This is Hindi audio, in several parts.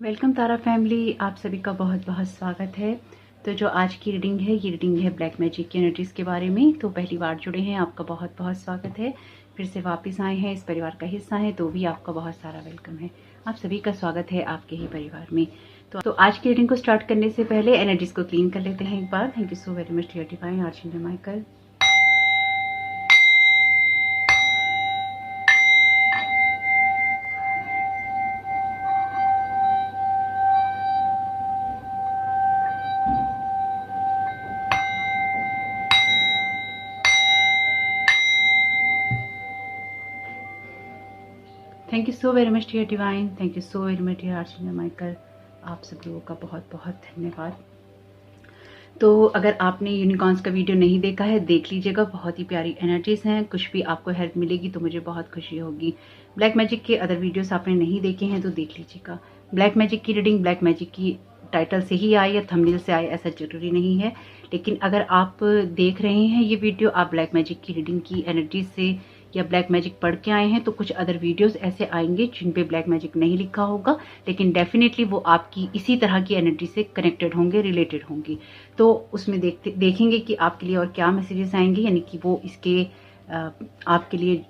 वेलकम तारा फैमिली, आप सभी का बहुत बहुत स्वागत है। तो जो आज की रीडिंग है, ये रीडिंग है ब्लैक मैजिक की एनर्जीज़ के बारे में। तो पहली बार जुड़े हैं, आपका बहुत बहुत स्वागत है। फिर से वापस आए हैं, इस परिवार का हिस्सा है, तो भी आपका बहुत सारा वेलकम है। आप सभी का स्वागत है आपके ही परिवार में। तो आज की रीडिंग को स्टार्ट करने से पहले एनर्जीज़ को क्लीन कर लेते हैं एक बार। Thank you so very much dear divine archangel Michael. Thank you so very much dear divine, thank you so very much dear archangel Michael. आप सब लोगों का बहुत बहुत धन्यवाद। तो अगर आपने यूनिकॉर्न्स का वीडियो नहीं देखा है, देख लीजिएगा। बहुत ही प्यारी एनर्जीज हैं, कुछ भी आपको हेल्प मिलेगी तो मुझे बहुत खुशी होगी। ब्लैक मैजिक के अदर वीडियोस आपने नहीं देखे हैं तो देख लीजिएगा। ब्लैक मैजिक की रीडिंग ब्लैक मैजिक की टाइटल से ही आए या थंबनेल से आए, ऐसा जरूरी नहीं है। लेकिन अगर आप देख रहे हैं ये वीडियो, आप ब्लैक मैजिक की रीडिंग की एनर्जीज से या ब्लैक मैजिक पढ़ के आए हैं, तो कुछ अदर वीडियोस ऐसे आएंगे जिन पे ब्लैक मैजिक नहीं लिखा होगा, लेकिन डेफिनेटली वो आपकी इसी तरह की एनर्जी से कनेक्टेड होंगे, रिलेटेड होंगी। तो उसमें देखेंगे कि आपके लिए और क्या मैसेजेस आएंगे, यानी कि वो इसके आपके लिए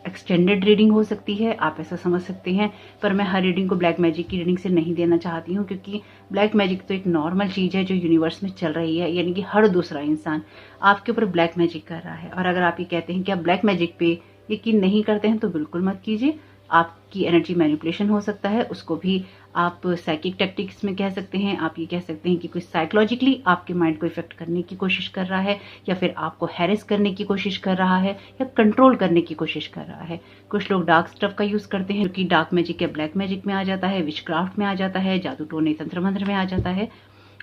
एक्सटेंडेड रीडिंग हो सकती है, आप ऐसा समझ सकते हैं। पर मैं हर रीडिंग को ब्लैक मैजिक की रीडिंग से नहीं देना चाहती हूँ, क्योंकि ब्लैक मैजिक तो एक नॉर्मल चीज़ है जो यूनिवर्स में चल रही है, यानी कि हर दूसरा इंसान आपके ऊपर ब्लैक मैजिक कर रहा है। और अगर आप ये कहते हैं कि आप ब्लैक मैजिक पे यकीन नहीं करते हैं तो बिल्कुल मत कीजिए। आपकी एनर्जी मैनिपुलेशन हो सकता है, उसको भी आप साइकिक टैक्टिक्स में कह सकते हैं। आप ये कह सकते हैं कि कोई साइकोलॉजिकली आपके माइंड को इफेक्ट करने की कोशिश कर रहा है, या फिर आपको हैरेस करने की कोशिश कर रहा है, या कंट्रोल करने की कोशिश कर रहा है। कुछ लोग डार्क स्टफ का यूज करते हैं, जो कि डार्क मैजिक या ब्लैक मैजिक में आ जाता है, विचक्राफ्ट में आ जाता है, जादू टोने तंत्र मंत्र में आ जाता है।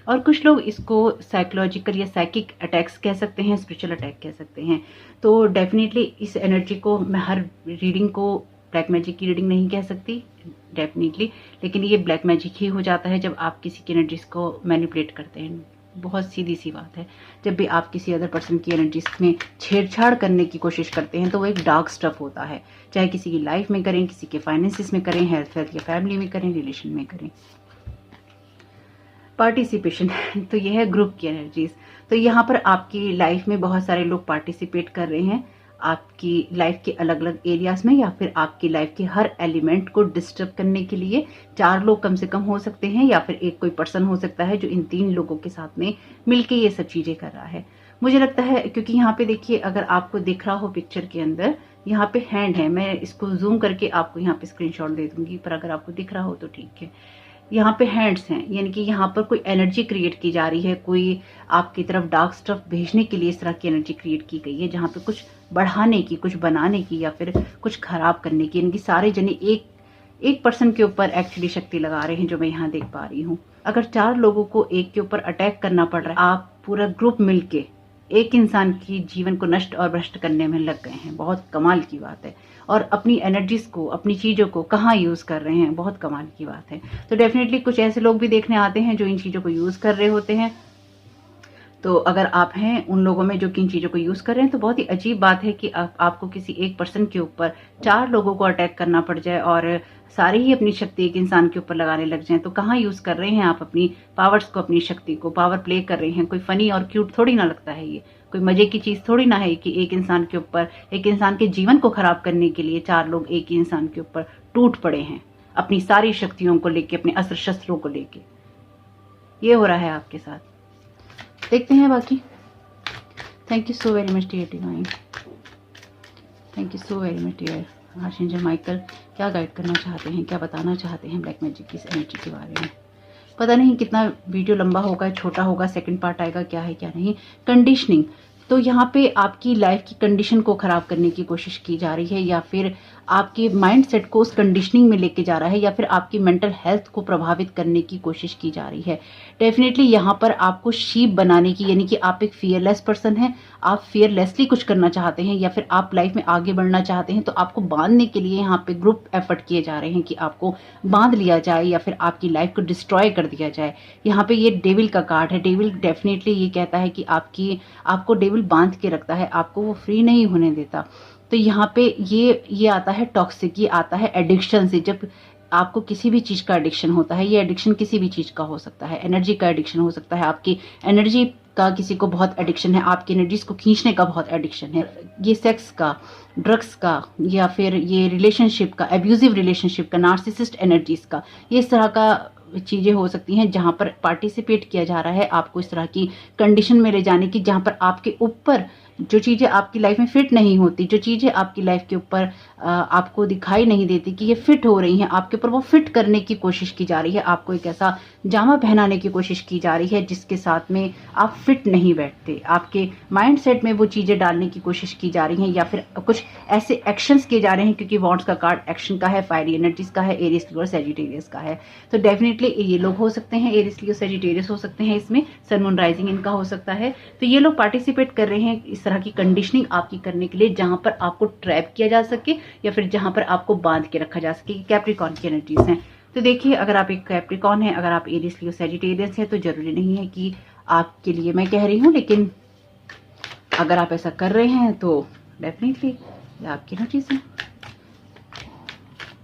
और कुछ लोग इसको साइकोलॉजिकल या साइकिक अटैक्स कह सकते हैं, स्पिरिचुअल अटैक कह सकते हैं। तो डेफिनेटली इस एनर्जी को मैं हर रीडिंग को ब्लैक मैजिक की रीडिंग नहीं कह सकती डेफिनेटली, लेकिन ये ब्लैक मैजिक ही हो जाता है जब आप किसी की एनर्जीज को मैनिपुलेट करते हैं। बहुत सीधी सी बात है, जब भी आप किसी अदर पर्सन की एनर्जीज में छेड़छाड़ करने की कोशिश करते हैं तो वो एक डार्क स्टफ होता है। चाहे किसी की लाइफ में करें, किसी के फाइनेंसिस में करें, हेल्थ या फैमिली में करें, रिलेशन में करें। पार्टिसिपेशन तो यह है ग्रुप की एनर्जीज। तो यहाँ पर आपकी लाइफ में बहुत सारे लोग पार्टिसिपेट कर रहे हैं आपकी लाइफ के अलग अलग एरियाज में, या फिर आपकी लाइफ के हर एलिमेंट को डिस्टर्ब करने के लिए 4 लोग कम से कम हो सकते हैं, या फिर एक कोई पर्सन हो सकता है जो इन 3 लोगों के साथ में मिलके ये सब चीजें कर रहा है। मुझे लगता है, क्योंकि यहाँ पे देखिए, अगर आपको दिख रहा हो पिक्चर के अंदर, यहाँ पे हैंड है, मैं इसको जूम करके आपको यहाँ पे स्क्रीनशॉट दे दूंगी, पर अगर आपको दिख रहा हो तो ठीक है। यहाँ पे हैंड्स हैं, यानी कि यहाँ पर कोई एनर्जी क्रिएट की जा रही है, कोई आपकी तरफ डार्क स्टफ भेजने के लिए इस तरह की एनर्जी क्रिएट की गई है, जहाँ पे कुछ बढ़ाने की, कुछ बनाने की, या फिर कुछ खराब करने की, यानी कि सारे जने एक पर्सन के ऊपर एक्चुअली शक्ति लगा रहे हैं, जो मैं यहाँ देख पा रही हूँ। अगर 4 लोगों को एक के ऊपर अटैक करना पड़ रहा है, आप पूरा ग्रुप मिलके एक इंसान की जीवन को नष्ट और भ्रष्ट करने में लग गए हैं, बहुत कमाल की बात है। और अपनी एनर्जीज को, अपनी चीजों को कहाँ यूज कर रहे हैं, बहुत कमाल की बात है। तो डेफिनेटली कुछ ऐसे लोग भी देखने आते हैं जो इन चीजों को यूज कर रहे होते हैं। तो अगर आप हैं उन लोगों में जो कि इन चीजों को यूज कर रहे हैं, तो बहुत ही अजीब बात है कि आपको किसी एक पर्सन के ऊपर 4 लोगों को अटैक करना पड़ जाए और सारी ही अपनी शक्ति एक इंसान के ऊपर लगाने लग जाएं। तो कहाँ यूज कर रहे हैं आप अपनी पावर्स को, अपनी शक्ति को, पावर प्ले कर रहे हैं। कोई फनी और क्यूट थोड़ी ना लगता है, ये कोई मजे की चीज थोड़ी ना है कि एक इंसान के ऊपर, एक इंसान के जीवन को खराब करने के लिए 4 लोग एक ही इंसान के ऊपर टूट पड़े हैं, अपनी सारी शक्तियों को लेके, अपने अस्त्र शस्त्रों को लेके। ये हो रहा है आपके साथ, देखते हैं बाकी। Thank you so very much dear divine, thank you so very much dear archangel Michael. क्या गाइड करना चाहते हैं, क्या बताना चाहते हैं ब्लैक मैजिक की एनर्जी के बारे में। पता नहीं कितना वीडियो लंबा होगा, छोटा होगा, सेकंड पार्ट आएगा, क्या है क्या नहीं। कंडीशनिंग, तो यहाँ पे आपकी लाइफ की कंडीशन को खराब करने की कोशिश की जा रही है, या फिर आपके माइंड सेट को उस कंडीशनिंग में लेके जा रहा है, या फिर आपकी मेंटल हेल्थ को प्रभावित करने की कोशिश की जा रही है। डेफिनेटली यहाँ पर आपको शीप बनाने की, यानी कि आप एक फियरलेस पर्सन हैं, आप फियरलेसली कुछ करना चाहते हैं, या फिर आप लाइफ में आगे बढ़ना चाहते हैं, तो आपको बांधने के लिए यहाँ पे ग्रुप एफर्ट किए जा रहे हैं कि आपको बांध लिया जाए या फिर आपकी लाइफ को डिस्ट्रॉय कर दिया जाए। यहाँ पे ये डेविल का कार्ड है। डेविल डेफिनेटली ये कहता है कि आपको डेविल बांध के रखता है, आपको वो फ्री नहीं होने देता। तो यहाँ पे ये आता है टॉक्सिक, ये आता है एडिक्शन से। जब आपको किसी भी चीज़ का एडिक्शन होता है, ये एडिक्शन किसी भी चीज़ का हो सकता है, एनर्जी का एडिक्शन हो सकता है, आपकी एनर्जी का किसी को बहुत एडिक्शन है, आपकी एनर्जीज को खींचने का बहुत एडिक्शन है, ये सेक्स का, ड्रग्स का, या फिर ये रिलेशनशिप का, एब्यूजिव रिलेशनशिप का, नार्सिसिस्ट एनर्जीज का, ये इस तरह का चीज़ें हो सकती हैं जहाँ पर पार्टिसिपेट किया जा रहा है आपको इस तरह की कंडीशन में ले जाने की, जहाँ पर आपके ऊपर जो चीज़ें आपकी लाइफ में फिट नहीं होती, जो चीज़ें आपकी लाइफ के ऊपर आपको दिखाई नहीं देती कि ये फिट हो रही हैं, आपके ऊपर वो फिट करने की कोशिश की जा रही है, आपको एक ऐसा जामा पहनाने की कोशिश की जा रही है जिसके साथ में आप फिट नहीं बैठते, आपके माइंड सेट में वो चीज़ें डालने की कोशिश की जा रही हैं, या फिर कुछ ऐसे एक्शंस किए जा रहे हैं, क्योंकि वॉन्ट्स का कार्ड एक्शन का है, फायरी एनर्जीज का है, एरिस लियो और सैजिटेरियस का है। तो डेफिनेटली ये लोग हो सकते हैं, एरिस लियो सैजिटेरियस हो सकते हैं, इसमें सन मून राइजिंग इनका हो सकता है। तो ये लोग पार्टिसिपेट कर रहे हैं इस तरह की कंडीशनिंग आपकी करने के लिए, जहां पर आपको ट्रैप किया जा सके या फिर जहां पर आपको बांध के रखा जा सके। कैप्रिकॉर्न की एनर्जीज हैं। तो देखिए, अगर आप एक कैप्रिकॉर्न है, अगर आप एरिस लियो सैजिटेरियस है, तो जरूरी नहीं है कि आपके लिए मैं कह रही हूँ, लेकिन अगर आप ऐसा कर रहे हैं तो डेफिनेटली ये आपकी एनर्जीज है।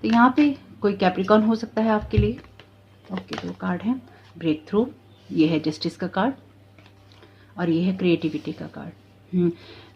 तो यहाँ पे कोई कैप्रिकॉर्न हो सकता है आपके लिए। ओके, दो कार्ड है, ब्रेक थ्रू, ये है जस्टिस का कार्ड और ये है क्रिएटिविटी का कार्ड।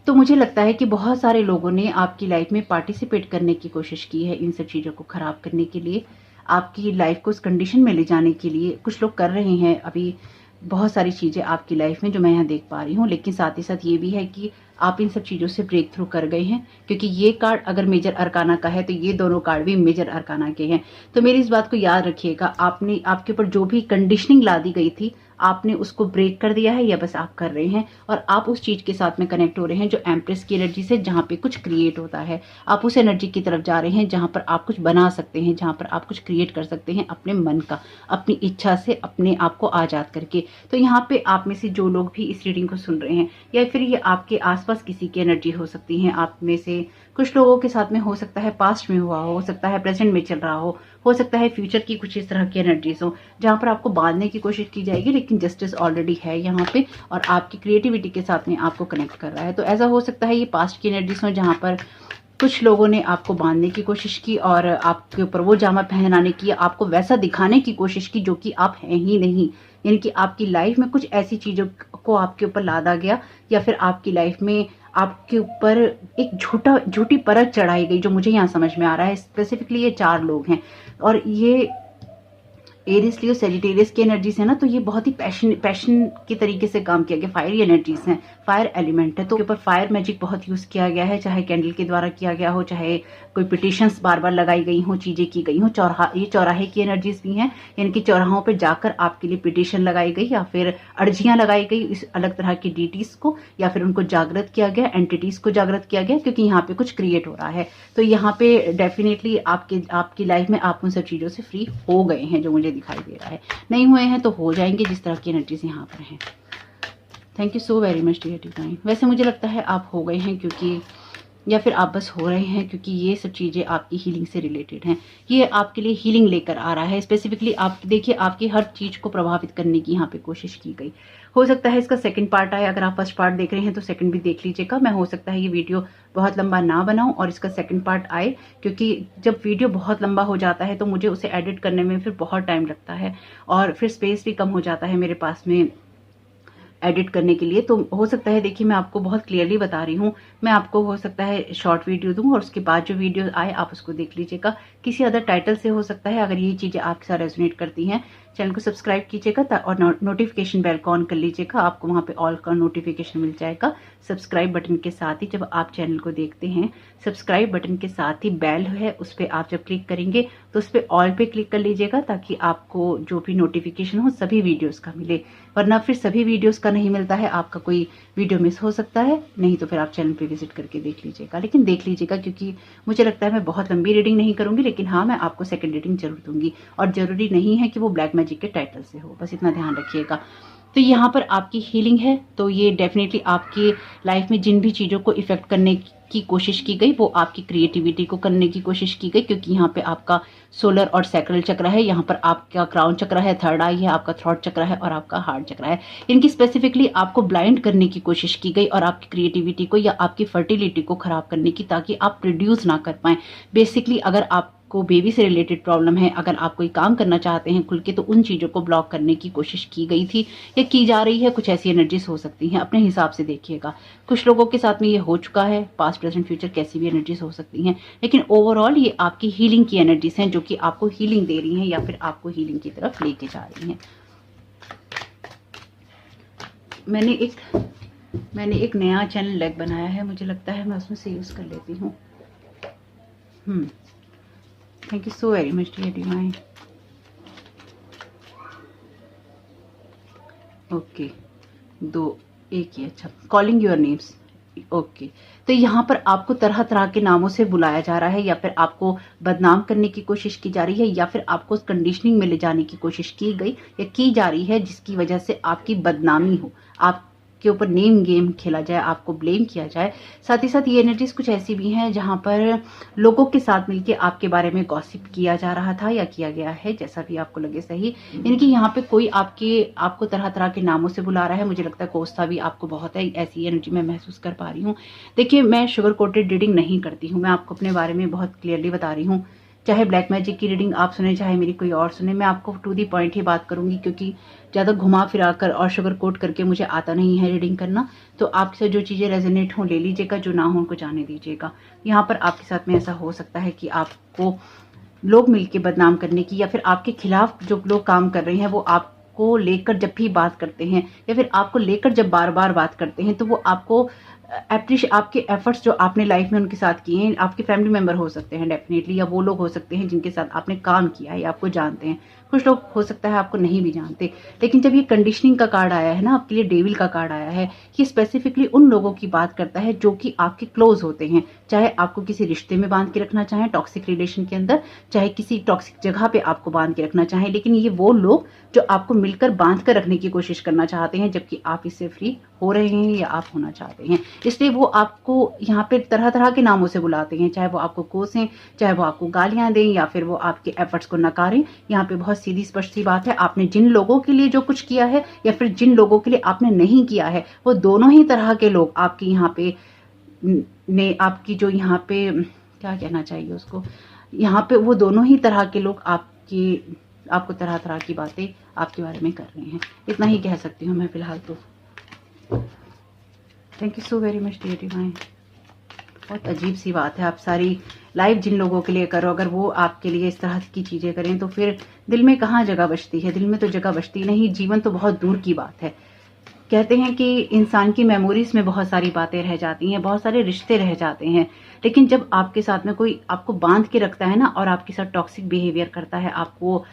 तो मुझे लगता है कि बहुत सारे लोगों ने आपकी लाइफ में पार्टिसिपेट करने की कोशिश की है इन सब चीज़ों को ख़राब करने के लिए, आपकी लाइफ को उस कंडीशन में ले जाने के लिए। कुछ लोग कर रहे हैं अभी बहुत सारी चीज़ें आपकी लाइफ में जो मैं यहाँ देख पा रही हूँ, लेकिन साथ ही साथ ये भी है कि आप इन सब चीज़ों से ब्रेक थ्रू कर गए हैं, क्योंकि ये कार्ड अगर मेजर अरकाना का है तो ये दोनों कार्ड भी मेजर अरकाना के हैं। तो मेरी इस बात को याद रखिएगा, आपने आपके ऊपर जो भी कंडीशनिंग ला दी गई थी, आपने उसको ब्रेक कर दिया है या बस आप कर रहे हैं, और आप उस चीज़ के साथ में कनेक्ट हो रहे हैं जो एम्प्रेस की एनर्जी से, जहाँ पे कुछ क्रिएट होता है। आप उस एनर्जी की तरफ जा रहे हैं जहाँ पर आप कुछ बना सकते हैं, जहाँ पर आप कुछ क्रिएट कर सकते हैं अपने मन का, अपनी इच्छा से, अपने आप को आज़ाद करके। तो यहाँ पे आप में से जो लोग भी इस रीडिंग को सुन रहे हैं, या फिर ये आपके आसपास किसी की एनर्जी हो सकती है, आप में से कुछ लोगों के साथ में हो सकता है पास्ट में हुआ हो सकता है प्रेजेंट में चल रहा हो सकता है फ्यूचर की कुछ इस तरह की एनर्जीज हो, जहाँ पर आपको बांधने की कोशिश की जाएगी, लेकिन जस्टिस ऑलरेडी है यहाँ पे और आपकी क्रिएटिविटी के साथ में आपको कनेक्ट कर रहा है। तो ऐसा हो सकता है ये पास्ट की एनर्जीज हो, जहाँ पर कुछ लोगों ने आपको बांधने की कोशिश की और आपके ऊपर वो जामा पहनाने की, आपको वैसा दिखाने की कोशिश की जो कि आप हैं ही नहीं। यानी कि आपकी लाइफ में कुछ ऐसी चीज़ों को आपके ऊपर लादा गया, या फिर आपकी लाइफ में आपके ऊपर एक झूठी परत चढ़ाई गई, जो मुझे यहाँ समझ में आ रहा है। स्पेसिफिकली ये 4 लोग हैं और ये एरिस लियो सैजिटेरियस की एनर्जीज है ना, तो ये बहुत ही पैशन के तरीके से काम किया गया। फायरी एनर्जीज हैं, फायर एलिमेंट है, तो ऊपर फायर मैजिक बहुत यूज किया गया है, चाहे कैंडल के द्वारा किया गया हो, चाहे कोई पिटिशंस बार बार लगाई गई हो, चीजें की गई हो। ये चौराहे की एनर्जीज भी हैं, यानी कि चौराहों पर जाकर आपके लिए पिटिशन लगाई गई या फिर अर्जियां लगाई गई इस अलग तरह की डीटीज को, या फिर उनको जागृत किया गया, एंटिटीज को जागृत किया गया, क्योंकि यहाँ पे कुछ क्रिएट हो रहा है। तो यहाँ पे डेफिनेटली आपकी लाइफ में आप उन सब चीजों से फ्री हो गए हैं, जो मुझे दिखाई दे रहा है। नहीं हुए हैं तो हो जाएंगे, जिस तरह की एनर्जीज यहाँ पर हैं। Thank you so very much dear divine. वैसे मुझे लगता है आप हो गए हैं, क्योंकि या फिर आप बस हो रहे हैं, क्योंकि ये सब चीज़ें आपकी हीलिंग से रिलेटेड हैं। ये आपके लिए हीलिंग लेकर आ रहा है। स्पेसिफिकली आप देखिए, आपकी हर चीज़ को प्रभावित करने की यहाँ पे कोशिश की गई। हो सकता है इसका सेकंड पार्ट आए, अगर आप फर्स्ट पार्ट देख रहे हैं तो सेकंड भी देख लीजिएगा। मैं हो सकता है ये वीडियो बहुत लंबा ना बनाऊं और इसका सेकंड पार्ट आए, क्योंकि जब वीडियो बहुत लंबा हो जाता है तो मुझे उसे एडिट करने में फिर बहुत टाइम लगता है और फिर स्पेस भी कम हो जाता है मेरे पास में एडिट करने के लिए। तो हो सकता है, देखिए मैं आपको बहुत क्लियरली बता रही हूँ, मैं आपको हो सकता है शॉर्ट वीडियो दूँ और उसके बाद जो वीडियो आए आप उसको देख लीजिएगा। किसी अदर टाइटल से हो सकता है। अगर ये चीज़ें आपके साथ रेजोनेट करती हैं, चैनल को सब्सक्राइब कीजिएगा और नोटिफिकेशन बेल को ऑन कर लीजिएगा। आपको वहाँ पे ऑल का नोटिफिकेशन मिल जाएगा सब्सक्राइब बटन के साथ ही। जब आप चैनल को देखते हैं, सब्सक्राइब बटन के साथ ही बेल है, उस पर आप जब क्लिक करेंगे तो उस पर ऑल पे क्लिक कर लीजिएगा, ताकि आपको जो भी नोटिफिकेशन हो सभी वीडियोस का मिले। वरना फिर सभी वीडियोस का नहीं मिलता है, आपका कोई वीडियो मिस हो सकता है। नहीं तो फिर आप चैनल पे विजिट करके देख लीजिएगा, लेकिन देख लीजिएगा, क्योंकि मुझे लगता है मैं बहुत लंबी रीडिंग नहीं करूंगी, लेकिन हाँ मैं आपको सेकंड रीडिंग जरूर दूंगी। और जरूरी नहीं है कि वो ब्लैक मैजिक के टाइटल से हो, बस इतना ध्यान रखिएगा। तो यहाँ पर आपकी हीलिंग है, तो ये डेफिनेटली आपकी लाइफ में जिन भी चीज़ों को इफेक्ट करने की कोशिश की गई, वो आपकी क्रिएटिविटी को करने की कोशिश की गई, क्योंकि यहाँ पे आपका सोलर और सैक्रल चक्र है, यहाँ पर आपका क्राउन चक्र है, थर्ड आई है, आपका थ्रॉट चक्र है और आपका हार्ट चक्र है। इनकी स्पेसिफिकली आपको ब्लाइंड करने की कोशिश की गई और आपकी क्रिएटिविटी को या आपकी फर्टिलिटी को खराब करने की, ताकि आप प्रोड्यूस ना कर पाए। बेसिकली अगर आप आपको बेबी से रिलेटेड प्रॉब्लम है, अगर आप कोई काम करना चाहते हैं खुल के, तो उन चीज़ों को ब्लॉक करने की कोशिश की गई थी या की जा रही है। कुछ ऐसी एनर्जीज हो सकती हैं, अपने हिसाब से देखिएगा। कुछ लोगों के साथ में ये हो चुका है, पास्ट प्रेजेंट फ्यूचर कैसी भी एनर्जीज हो सकती हैं, लेकिन ओवरऑल ये आपकी हीलिंग की एनर्जीज हैं जो कि आपको हीलिंग दे रही हैं या फिर आपको हीलिंग की तरफ लेके जा रही हैं। मैंने एक नया चैनल लेग बनाया है, मुझे लगता है मैं उसमें से यूज़ कर लेती हूँ। Thank you so very much dear divine. Okay, 2 एक ही, अच्छा, कॉलिंग योर नेम्स। ओके, तो यहाँ पर आपको तरह तरह के नामों से बुलाया जा रहा है, या फिर आपको बदनाम करने की कोशिश की जा रही है, या फिर आपको कंडीशनिंग में ले जाने की कोशिश की गई या की जा रही है, जिसकी वजह से आपकी बदनामी हो, आपके ऊपर नेम गेम खेला जाए, आपको ब्लेम किया जाए। साथ ही साथ ये एनर्जीज कुछ ऐसी भी हैं जहाँ पर लोगों के साथ मिलकर आपके बारे में गॉसिप किया जा रहा था या किया गया है, जैसा भी आपको लगे सही। यानी कि यहाँ पे कोई आपको तरह तरह के नामों से बुला रहा है। मुझे लगता है कोस्ता भी आपको बहुत है, ऐसी एनर्जी मैं महसूस कर पा रही हूँ। देखिए, मैं शुगर कोटेड रीडिंग नहीं करती हूँ, मैं आपको अपने बारे में बहुत क्लियरली बता रही हूँ। चाहे ब्लैक मैजिक की रीडिंग आप सुने, चाहे मेरी कोई और सुने, मैं आपको टू दी पॉइंट ही बात करूंगी, क्योंकि ज़्यादा घुमा फिरा कर और शुगर कोट करके मुझे आता नहीं है रीडिंग करना। तो आपसे जो चीज़ें रेजोनेट हों ले लीजिएगा, जो ना हो उनको जाने दीजिएगा। यहाँ पर आपके साथ में ऐसा हो सकता है कि आपको लोग मिलके बदनाम करने की, या फिर आपके खिलाफ जो लोग काम कर रहे हैं वो आपको लेकर जब भी बात करते हैं, या फिर आपको लेकर जब बार बार बात करते हैं, तो वो आपको आपके एफर्ट्स जो आपने लाइफ में उनके साथ किए हैं, आपके फैमिली मेंबर हो सकते हैं डेफिनेटली, या वो लोग हो सकते हैं जिनके साथ आपने काम किया है या आपको जानते हैं। कुछ लोग हो सकता है आपको नहीं भी जानते। लेकिन जब ये कंडीशनिंग का कार्ड आया है ना, आपके लिए डेविल का कार्ड आया है, ये स्पेसिफिकली उन लोगों की बात करता है जो कि आपके क्लोज होते हैं। चाहे आपको किसी रिश्ते में बांध के रखना चाहें, टॉक्सिक रिलेशन के अंदर, चाहे किसी टॉक्सिक जगह पे आपको बांध के रखना चाहें, लेकिन ये वो लोग जो आपको मिलकर बांध कर रखने की कोशिश करना चाहते हैं, जबकि आप इससे फ्री हो रहे हैं या आप होना चाहते हैं। इसलिए वो आपको यहाँ पे तरह तरह के नामों से बुलाते हैं, चाहे वो आपको कोसें, चाहे वो आपको गालियां दें, या फिर वो आपके एफर्ट्स को नकारें। यहाँ पे बहुत सीधी स्पष्ट सी बात है, आपने जिन लोगों के लिए जो कुछ किया है या फिर जिन लोगों के लिए आपने नहीं किया है, वो दोनों ही तरह के लोग आपके यहाँ पे ने आपकी जो यहाँ पे क्या कहना चाहिए उसको, यहाँ पे वो दोनों ही तरह के लोग आपको तरह तरह की बातें आपके बारे में कर रहे हैं। इतना ही कह सकती हूँ मैं फिलहाल तो। Thank you so very much dear divine. बहुत अजीब सी बात है, आप सारी लाइफ जिन लोगों के लिए करो, अगर वो आपके लिए इस तरह की चीज़ें करें, तो फिर दिल में कहाँ जगह बचती है? दिल में तो जगह बचती नहीं, जीवन तो बहुत दूर की बात है। कहते हैं कि इंसान की मेमोरीज में बहुत सारी बातें रह जाती हैं, बहुत सारे रिश्ते रह जाते हैं, लेकिन जब आपके साथ में कोई आपको बांध के रखता है ना, और आपके साथ टॉक्सिक बिहेवियर करता है, आपको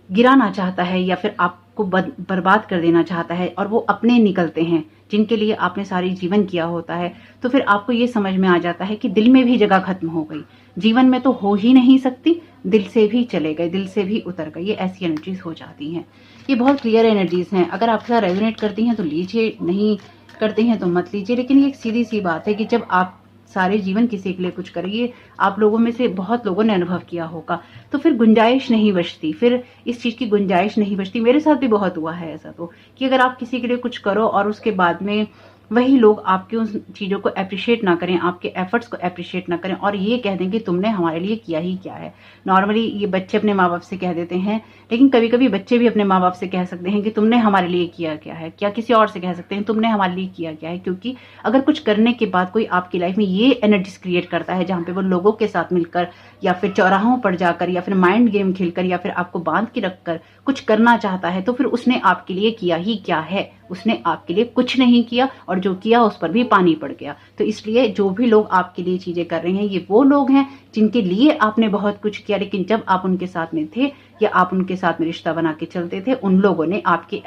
गिराना चाहता है या फिर आपको बर्बाद कर देना चाहता है, और वो अपने निकलते हैं जिनके लिए आपने सारी जीवन किया होता है, तो फिर आपको ये समझ में आ जाता है कि दिल में भी जगह खत्म हो गई, जीवन में तो हो ही नहीं सकती, दिल से भी चले गए, दिल से भी उतर गए। ये ऐसी एनर्जीज हो जाती हैं। ये बहुत क्लियर एनर्जीज हैं, अगर आपके साथ रेजोनेट करती हैं तो लीजिए, नहीं करते हैं तो मत लीजिए। लेकिन ये एक सीधी सी बात है कि जब आप सारे जीवन किसी के लिए कुछ करिए, आप लोगों में से बहुत लोगों ने अनुभव किया होगा, तो फिर गुंजाइश नहीं बचती, फिर इस चीज़ की गुंजाइश नहीं बचती। मेरे साथ भी बहुत हुआ है ऐसा, तो कि अगर आप किसी के लिए कुछ करो और उसके बाद में वही लोग आपकी उन चीज़ों को अप्रिशिएट ना करें, आपके एफर्ट्स को अप्रिशिएट ना करें, और ये कह दें कि तुमने हमारे लिए किया ही क्या है। नॉर्मली ये बच्चे अपने माँ बाप से कह देते हैं, लेकिन कभी कभी बच्चे भी अपने माँ बाप से कह सकते हैं कि तुमने हमारे लिए किया क्या है, क्या किसी और से कह सकते हैं तुमने हमारे लिए किया क्या है। क्योंकि अगर कुछ करने के बाद कोई आपकी लाइफ में ये एनर्जीज क्रिएट करता है, जहाँ पे वो लोगों के साथ मिलकर या फिर चौराहों पर जाकर या फिर माइंड गेम खेलकर या फिर आपको बांध के रखकर कुछ करना चाहता है, तो फिर उसने आपके लिए किया ही क्या है? उसने आपके लिए कुछ नहीं किया, और जो किया उस पर भी पानी पड़ गया। तो इसलिए जो भी लोग आपके लिए चीजें कर रहे हैं, ये वो लोग हैं जिनके लिए आपने बहुत कुछ किया, लेकिन जब आप उनके साथ में थे या आप उनके साथ में रिश्ता बना के चलते थे, उन लोगों ने आपके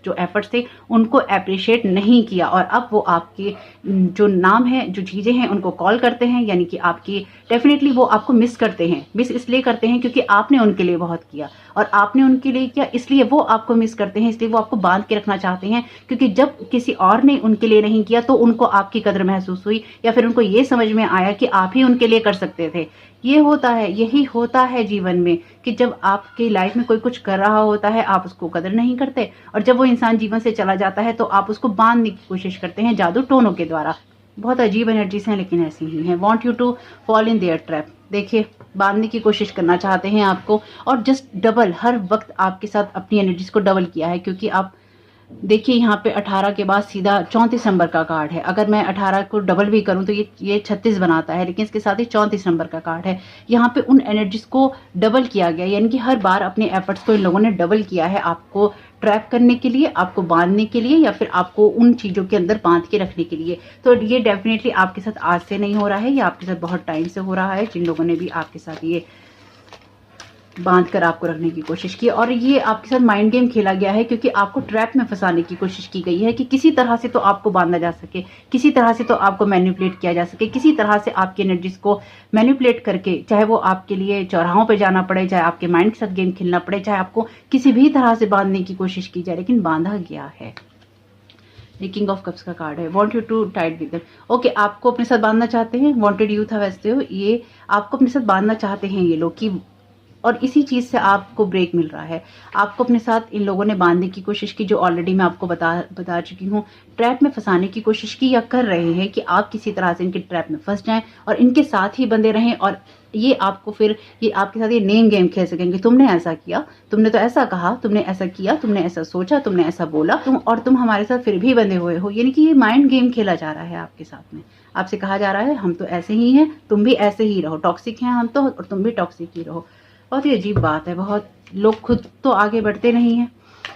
जो एफर्ट्स थे उनको अप्रिशिएट नहीं किया, और अब वो आपके जो नाम है, जो चीजें हैं, उनको कॉल करते हैं, यानी कि आपकी डेफिनेटली वो आपको मिस करते हैं। मिस इसलिए करते हैं क्योंकि आपने उनके लिए बहुत किया, और आपने उनके लिए किया, इसलिए वो आपको मिस करते हैं, इसलिए वो आपको बांध के रखना चाहते हैं। क्योंकि जब किसी और ने उनके लिए नहीं किया तो उनको आपकी कदर महसूस हुई, या फिर उनको ये समझ में आया कि आप ही उनके लिए कर सकते थे। ये होता है, यही होता है जीवन में, कि जब आपकी लाइफ में कोई कुछ कर रहा होता है आप उसको कदर नहीं करते, और जब वो इंसान जीवन से चला जाता है तो आप उसको बांधने की कोशिश करते हैं जादू टोनों के द्वारा। बहुत अजीब एनर्जीज हैं लेकिन ऐसी ही हैं। Want you to fall in their trap. देखिए, बांधने की कोशिश करना चाहते हैं आपको, और जस्ट डबल हर वक्त आपके साथ अपनी एनर्जीज को डबल किया है, क्योंकि आप देखिए यहाँ पे 18 के बाद सीधा 34 नंबर का कार्ड है। अगर मैं 18 को डबल भी करूं तो ये 36 बनाता है, लेकिन इसके साथ ही 34 नंबर का कार्ड है। यहाँ पे उन एनर्जीज को डबल किया गया, यानी कि हर बार अपने एफर्ट्स को इन लोगों ने डबल किया है, आपको ट्रैप करने के लिए, आपको बांधने के लिए, या फिर आपको उन चीजों के अंदर बांध के रखने के लिए। तो ये डेफिनेटली आपके साथ आज से नहीं हो रहा है, ये आपके साथ बहुत टाइम से हो रहा है, जिन लोगों ने भी आपके साथ ये बांध कर आपको रखने की कोशिश की। और ये आपके साथ माइंड गेम खेला गया है, क्योंकि आपको ट्रैप में फंसाने की कोशिश की गई है कि किसी तरह से तो आपको बांधा जा सके, किसी तरह से तो आपको मैनिपुलेट किया जा सके, किसी तरह से आपकी एनर्जीज को मैनिपुलेट करके, चाहे वो आपके लिए चौराहों पे जाना पड़े, चाहे आपके माइंड के साथ गेम खेलना पड़े, चाहे आपको किसी भी तरह से बांधने की कोशिश की जाए, लेकिन बांधा गया है। ये किंग ऑफ कप्स का कार्ड है। Want you to tight with them. Okay, आपको अपने साथ बांधना चाहते हैं, वांटेड यू था वैसे हो, ये आपको अपने साथ बांधना चाहते हैं ये लोग की, और इसी चीज से आपको ब्रेक मिल रहा है। आपको अपने साथ इन लोगों ने बांधने की कोशिश की, जो ऑलरेडी मैं आपको बता चुकी हूँ, ट्रैप में फंसाने की कोशिश की, या कर रहे हैं कि आप किसी तरह से इनके ट्रैप में फंस जाएं और इनके साथ ही बंधे रहें, और ये आपको फिर ये आपके साथ ये नेम गेम खेल सकेंगे। तुमने ऐसा किया, तुमने तो ऐसा कहा, तुमने ऐसा किया, तुमने ऐसा सोचा, तुमने ऐसा बोला, तुम हमारे साथ फिर भी बंधे हुए हो। यानी कि ये माइंड गेम खेला जा रहा है आपके साथ में। आपसे कहा जा रहा है हम तो ऐसे ही हैं, तुम भी ऐसे ही रहो, टॉक्सिक हैं हम तो, और तुम भी टॉक्सिक ही रहो। बहुत ही अजीब बात है। बहुत लोग खुद तो आगे बढ़ते नहीं हैं,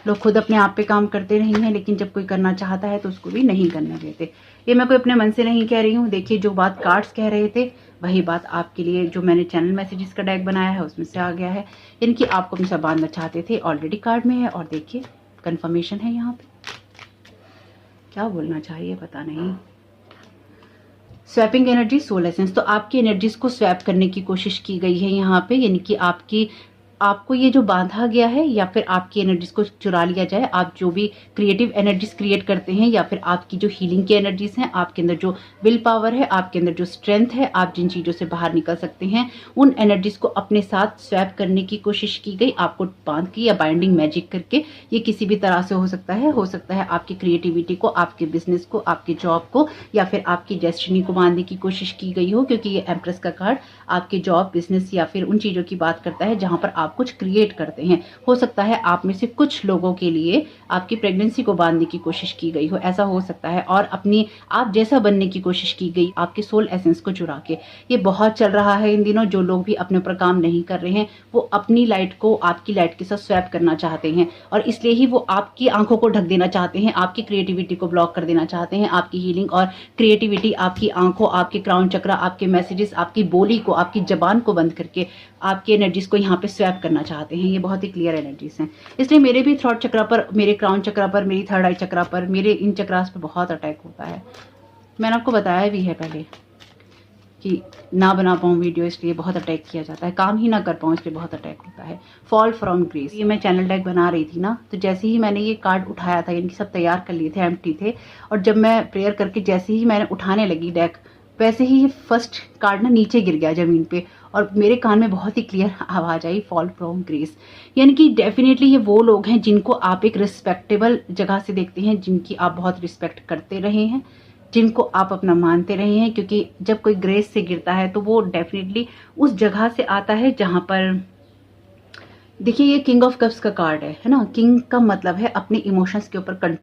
लोग खुद अपने आप पे काम करते नहीं हैं, लेकिन जब कोई करना चाहता है तो उसको भी नहीं करने देते। ये मैं कोई अपने मन से नहीं कह रही हूँ। देखिए, जो बात कार्ड्स कह रहे थे वही बात आपके लिए जो मैंने चैनल मैसेजेस का डेक बनाया है उसमें से आ गया है। इनकी आपको अपने साथ बांधना चाहते थे, ऑलरेडी कार्ड में है, और देखिए कंफर्मेशन है। यहाँ पे क्या बोलना चाहिए पता नहीं। Swapping energy, soul essence. तो आपकी एनर्जीज को स्वैप करने की कोशिश की गई है यहाँ पे, यानी कि आपको ये जो बांधा गया है, या फिर आपकी एनर्जीज को चुरा लिया जाए। आप जो भी क्रिएटिव एनर्जीज क्रिएट करते हैं, या फिर आपकी जो हीलिंग की एनर्जीज हैं, आपके अंदर जो विल पावर है, आपके अंदर जो स्ट्रेंथ है, आप जिन चीजों से बाहर निकल सकते हैं, उन एनर्जीज को अपने साथ स्वैप करने की कोशिश की गई, आपको बांध के या बाइंडिंग मैजिक करके। ये किसी भी तरह से हो सकता है आपकी क्रिएटिविटी को, आपके बिजनेस को, आपके जॉब को, या फिर आपकी डेस्टिनी को बांधने की कोशिश की गई हो, क्योंकि ये एम्प्रेस का कार्ड आपके जॉब, बिजनेस या फिर उन चीजों की बात करता है जहां पर आप कुछ क्रिएट करते हैं। हो सकता है आप में से कुछ लोगों के लिए आपकी प्रेगनेंसी को बांधने की कोशिश की गई हो, ऐसा हो सकता है, और अपनी आप जैसा बनने की कोशिश की गई, आपके सोल एसेंस को चुरा के। ये बहुत चल रहा है इन दिनों। जो लोग भी अपने ऊपर काम नहीं कर रहे हैं, वो अपनी लाइट को आपकी लाइट के साथ स्वैप करना चाहते हैं, और इसलिए ही वो आपकी आंखों को ढक देना चाहते हैं, आपकी क्रिएटिविटी को ब्लॉक कर देना चाहते हैं। आपकी हीलिंग और क्रिएटिविटी, आपकी आंखों, आपके क्राउन चक्रा, आपके मैसेजेस, आपकी बोली को, आपकी जबान को बंद करके आपकी एनर्जीज को यहाँ पे स्वैप करना चाहते हैं। ये बहुत ही क्लियर एनर्जीज हैं। इसलिए मेरे भी थ्रॉट चक्रा पर, मेरे क्राउन चक्रा पर, मेरी थर्ड आई चक्रा पर, मेरे इन चक्रास पर बहुत अटैक होता है। मैंने आपको बताया भी है पहले कि ना बना पाऊँ वीडियो, इसलिए बहुत अटैक किया जाता है, काम ही ना कर पाऊँ इसलिए बहुत अटैक होता है। Fall from grace. ये मैं चैनल डेक बना रही थी ना, तो जैसे ही मैंने ये कार्ड उठाया था, इनकी सब तैयार कर लिए थे, एम्प्टी थे, और जब मैं प्रेयर करके जैसे ही मैंने उठाने लगी डेक, वैसे ही ये फर्स्ट कार्ड ना नीचे गिर गया जमीन पे, और मेरे कान में बहुत ही क्लियर आवाज आई, फॉल फ्रॉम ग्रेस। यानी कि डेफिनेटली ये वो लोग हैं जिनको आप एक रिस्पेक्टेबल जगह से देखते हैं, जिनकी आप बहुत रिस्पेक्ट करते रहे हैं, जिनको आप अपना मानते रहे हैं, क्योंकि जब कोई ग्रेस से गिरता है तो वो डेफिनेटली उस जगह से आता है जहां पर, देखिए ये किंग ऑफ कप्स का कार्ड है ना। किंग का मतलब है अपने इमोशंस के ऊपर कंट्रोल